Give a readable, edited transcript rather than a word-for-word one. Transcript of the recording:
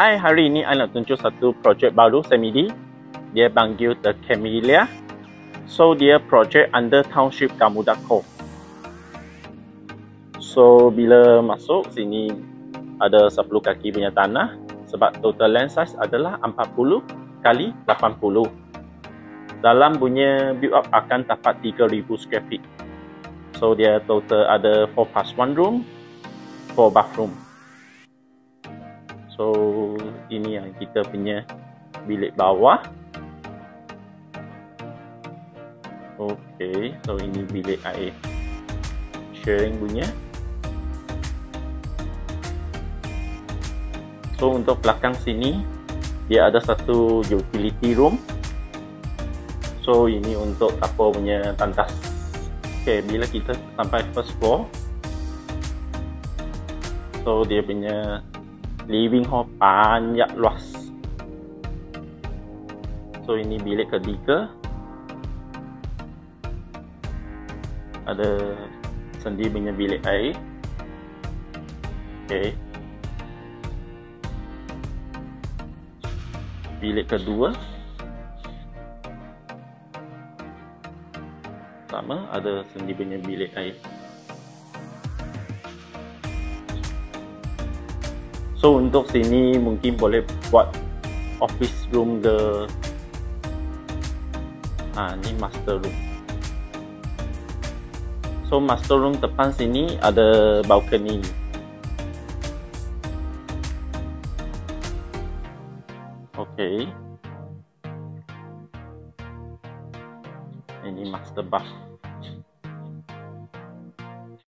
Hai, hari ini saya nak tunjuk satu projek baru Semidi. Dia panggil The Camellia. So, dia projek under Township Kamudako. So, bila masuk sini ada 10 kaki punya tanah. Sebab total land size adalah 40 kali 80. Dalam punya build up akan dapat 3000 square feet. So, dia total ada 4+1 room, 4 bathroom. So, ini yang kita punya bilik bawah. Okey, so ini bilik air sharing punya. So, untuk belakang sini dia ada satu utility room. So, ini untuk dapur punya tandas. Okey, bila kita sampai first floor, so dia punya living hall banyak luas. So, ini bilik ketiga. Ada sendi punya bilik air. Okey. Bilik kedua. Sama, ada sendi punya bilik air. So, untuk sini mungkin boleh buat office room ke. Ni master room. So, master room depan sini ada balcony. Okey. Ini master bath.